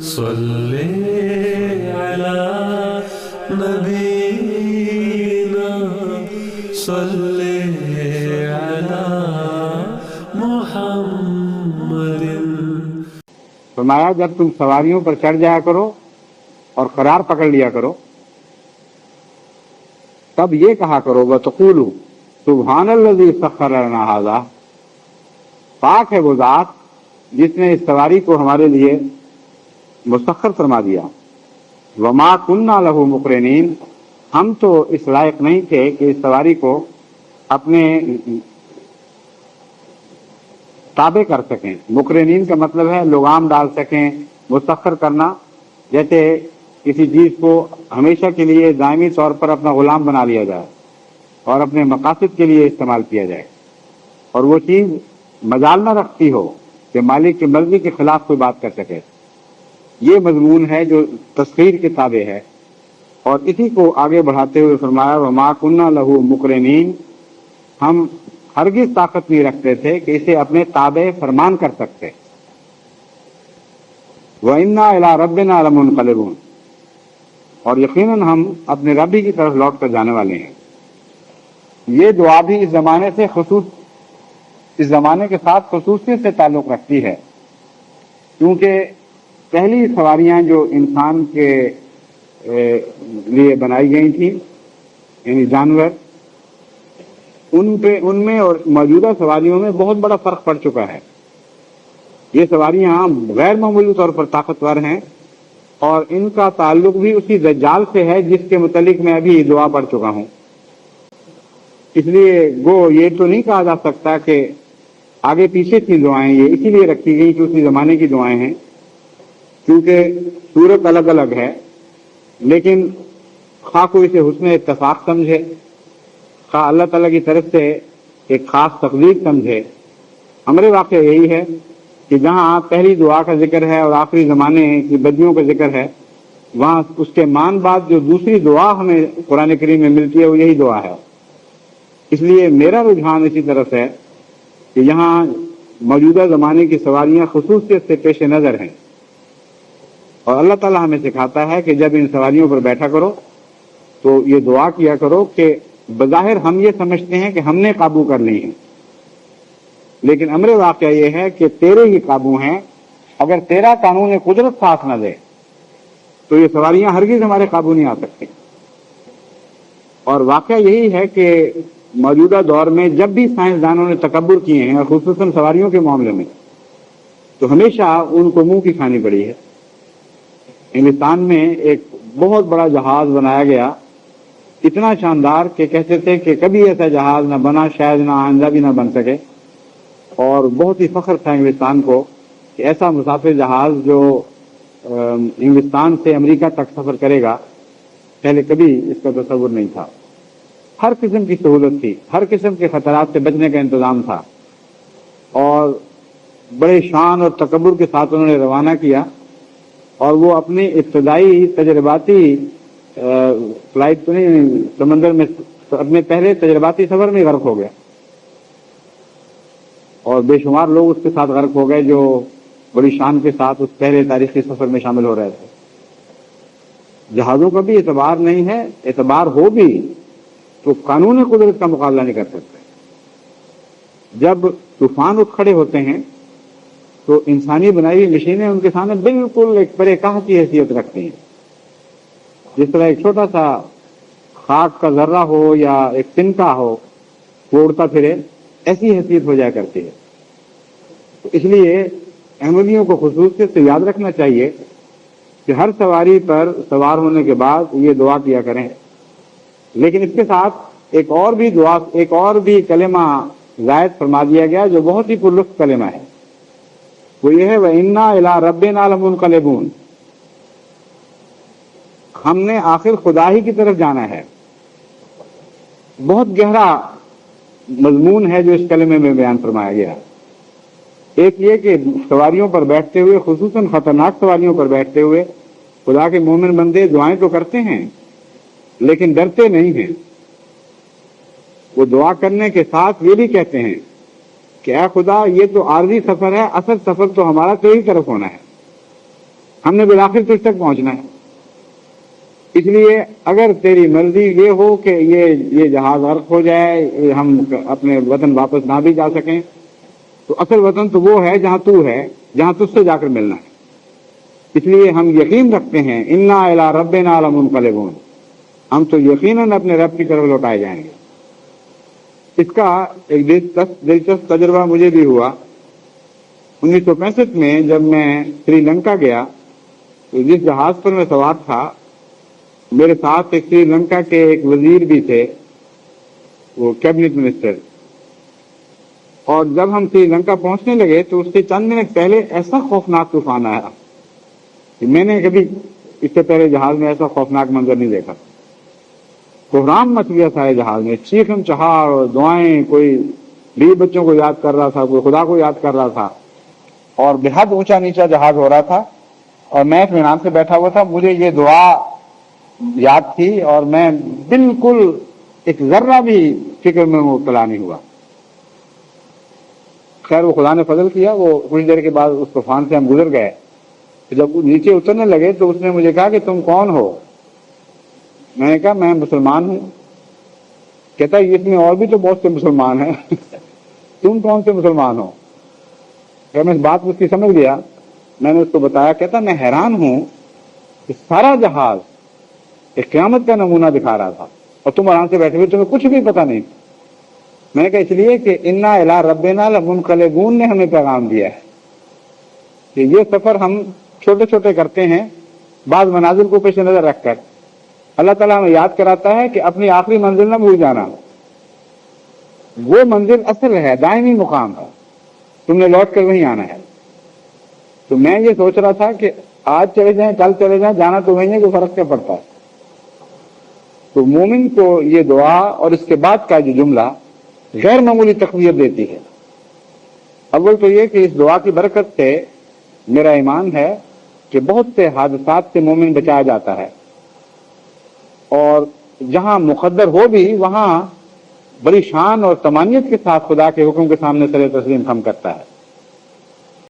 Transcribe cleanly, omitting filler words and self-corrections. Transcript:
صلی علی نبینا صلی علی محمد۔ فرمایا جب تم سواریوں پر چڑھ جایا کرو اور قرار پکڑ لیا کرو تب یہ کہا کرو وَتَقُولُوا سبحان الذی سخر لنا ھذا، پاک ہے وہ ذات جس نے اس سواری کو ہمارے لیے مسخر فرما دیا۔ وما کننا لہ مقرنین، ہم تو اس لائق نہیں تھے کہ اس سواری کو اپنے تابع کر سکیں۔ مقرنین کا مطلب ہے لگام ڈال سکیں، مسخر کرنا، جیسے کسی چیز کو ہمیشہ کے لیے دائمی طور پر اپنا غلام بنا لیا جائے اور اپنے مقاصد کے لیے استعمال کیا جائے، اور وہ چیز مجال نہ رکھتی ہو کہ مالک کی مرضی کے خلاف کوئی بات کر سکے۔ یہ مضمون ہے جو تسخیر کے تابع ہے، اور اسی کو آگے بڑھاتے ہوئے فرمایا وما کننا لہ مقرنین، ہم ہرگز طاقت نہیں رکھتے تھے کہ اسے اپنے تابع فرمان کر سکتے۔ وَإِنَّا إِلَىٰ رَبِّنَا لَمُنْقَلِبُونَ، اور یقیناً ہم اپنے رب ہی کی طرف لوٹ کر جانے والے ہیں۔ یہ دعا بھی اس زمانے کے ساتھ خصوصیت سے تعلق رکھتی ہے، کیونکہ پہلی سواریاں جو انسان کے لیے بنائی گئی تھیں، یعنی جانور، ان میں اور موجودہ سواریوں میں بہت بڑا فرق پڑ چکا ہے۔ یہ سواریاں غیر معمولی طور پر طاقتور ہیں، اور ان کا تعلق بھی اسی دجال سے ہے جس کے متعلق میں ابھی دعا پڑھ چکا ہوں۔ اس لیے گو یہ تو نہیں کہا جا سکتا کہ آگے پیچھے تھی دعائیں، یہ اسی لیے رکھی گئی کہ اسی زمانے کی دعائیں ہیں، کیونکہ صورت الگ الگ ہے، لیکن خواہ کوئی اسے حسن اتفاق سمجھے، خواہ اللہ تعالیٰ کی طرف سے ایک خاص تقدیر سمجھے، امر واقع یہی ہے کہ جہاں پہلی دعا کا ذکر ہے اور آخری زمانے کی بدیوں کا ذکر ہے، وہاں اس کے مان بعد جو دوسری دعا ہمیں قرآن کریم میں ملتی ہے وہ یہی دعا ہے۔ اس لیے میرا رجحان اسی طرف ہے کہ یہاں موجودہ زمانے کی سواریاں خصوصیت سے پیش نظر ہیں، اور اللہ تعالیٰ ہمیں سکھاتا ہے کہ جب ان سواریوں پر بیٹھا کرو تو یہ دعا کیا کرو کہ بظاہر ہم یہ سمجھتے ہیں کہ ہم نے قابو کر لی ہیں، لیکن امر واقعہ یہ ہے کہ تیرے ہی قابو ہیں۔ اگر تیرا قانون قدرت ساتھ نہ دے تو یہ سواریاں ہرگز ہمارے قابو نہیں آ سکتی۔ اور واقعہ یہی ہے کہ موجودہ دور میں جب بھی سائنسدانوں نے تکبر کیے ہیں، اور خصوصاً سواریوں کے معاملے میں، تو ہمیشہ ان کو منہ کی کھانی پڑی ہے۔ ہندوستان میں ایک بہت بڑا جہاز بنایا گیا، اتنا شاندار کہ کہتے تھے کہ کبھی ایسا جہاز نہ بنا، شاید نہ آئندہ بھی نہ بن سکے، اور بہت ہی فخر تھا ہندوستان کو کہ ایسا مسافر جہاز جو ہندوستان سے امریکہ تک سفر کرے گا، پہلے کبھی اس کا تصور نہیں تھا۔ ہر قسم کی سہولت تھی، ہر قسم کے خطرات سے بچنے کا انتظام تھا، اور بڑے شان اور تکبر کے ساتھ انہوں نے روانہ کیا، اور وہ اپنے ابتدائی تجرباتی فلائٹ تو نہیں، سمندر میں اپنے پہلے تجرباتی سفر میں غرق ہو گیا، اور بے شمار لوگ اس کے ساتھ غرق ہو گئے جو بڑی شان کے ساتھ اس پہلے تاریخی سفر میں شامل ہو رہے تھے۔ جہازوں کا بھی اعتبار نہیں ہے، اعتبار ہو بھی تو قانون قدرت کا مقابلہ نہیں کر سکتے۔ جب طوفان اٹھ کھڑے ہوتے ہیں تو انسانی بنائی ہوئی مشینیں ان کے سامنے بالکل ایک پرے کاہ کی حیثیت رکھتی ہیں۔ جس طرح ایک چھوٹا سا خاک کا ذرہ ہو یا ایک تنکا ہو، وہ اڑتا پھرے، ایسی حیثیت ہو جایا کرتی ہے۔ تو اس لیے احمدیوں کو خصوصیت سے یاد رکھنا چاہیے کہ ہر سواری پر سوار ہونے کے بعد یہ دعا کیا کریں، لیکن اس کے ساتھ ایک اور بھی کلمہ زائد فرما دیا گیا جو بہت ہی پرلطف کلمہ ہے، وہ یہ ہے وَإِنَّا إِلَىٰ رَبِّنَا لَمُنْقَلِبُونَ، ہم نے آخر خدا ہی کی طرف جانا ہے۔ بہت گہرا مضمون ہے جو اس کلمے میں بیان فرمایا گیا۔ ایک یہ کہ سواریوں پر بیٹھتے ہوئے، خصوصاً خطرناک سواریوں پر بیٹھتے ہوئے، خدا کے مومن بندے دعائیں تو کرتے ہیں لیکن ڈرتے نہیں ہیں۔ وہ دعا کرنے کے ساتھ یہ بھی کہتے ہیں کہ اے خدا یہ تو عارضی سفر ہے، اصل سفر تو ہمارا تیری طرف ہونا ہے، ہم نے بالآخر تجھ تک پہنچنا ہے. اس لیے اگر تیری مرضی یہ ہو کہ یہ جہاز غرق ہو جائے، ہم اپنے وطن واپس نہ بھی جا سکیں، تو اصل وطن تو وہ ہے جہاں تو ہے، جہاں تجھ سے جا کر ملنا ہے. اس لیے ہم یقین رکھتے ہیں انا الی ربنا لمنقلبون، ہم تو یقیناً اپنے رب کی طرف لوٹائے جائیں گے. اس کا ایک دلچسپ تجربہ مجھے بھی ہوا. 1965 میں جب میں سری لنکا گیا تو جس جہاز پر میں سوار تھا میرے ساتھ ایک سری لنکا کے ایک وزیر بھی تھے، وہ کیبنٹ منسٹر. اور جب ہم سری لنکا پہنچنے لگے تو اس سے چند منٹ پہلے ایسا خوفناک طوفان آیا کہ میں نے کبھی اس سے پہلے جہاز میں ایسا خوفناک منظر نہیں دیکھا. کوہرام مچ گیا سارے جہاز میں، چیخم چہار اور دعائیں، کوئی بیوی بچوں کو یاد کر رہا تھا، کوئی خدا کو یاد کر رہا تھا، اور بے حد اونچا نیچا جہاز ہو رہا تھا. اور میں اطمینان سے بیٹھا ہوا تھا. مجھے یہ دعا یاد تھی اور میں بالکل ایک ذرہ بھی فکر میں مبتلا نہیں ہوا. خیر وہ خدا نے فضل کیا، وہ کچھ دیر کے بعد اس طوفان سے ہم گزر گئے. جب وہ نیچے اترنے لگے تو اس نے مجھے کہا کہ تم کون ہو؟ میں نے کہا میں مسلمان ہوں. کہتا ہے اس میں اور بھی تو بہت سے مسلمان ہیں تم کون سے مسلمان ہو؟ کہ میں اس بات کو اس کی سمجھ گیا. میں نے اس کو بتایا. کہتا میں حیران ہوں کہ سارا جہاز ایک قیامت کا نمونہ دکھا رہا تھا اور تم آرام سے بیٹھے ہوئے، تمہیں کچھ بھی پتا نہیں. میں نے کہا اس لیے کہ انا الی ربنا لمنقلبون نے ہمیں پیغام دیا ہے کہ یہ سفر ہم چھوٹے چھوٹے کرتے ہیں بعض منازل کو پیش نظر رکھ کر. اللہ تعالیٰ ہمیں یاد کراتا ہے کہ اپنی آخری منزل نہ بھول جانا، وہ منزل اصل ہے، دائمی مقام ہے، تم نے لوٹ کر وہیں آنا ہے. تو میں یہ سوچ رہا تھا کہ آج چلے جائیں کل چلے جائیں، جانا تو وہیں ہے، کوئی فرق کیا پڑتا ہے. تو مومن کو یہ دعا اور اس کے بعد کا جو جملہ غیر معمولی تقویت دیتی ہے. اول تو یہ کہ اس دعا کی برکت سے میرا ایمان ہے کہ بہت سے حادثات سے مومن بچایا جاتا ہے، اور جہاں مقدر ہو بھی وہاں بڑی شان اور تمانیت کے ساتھ خدا کے حکم کے سامنے سر تسلیم خم کرتا ہے.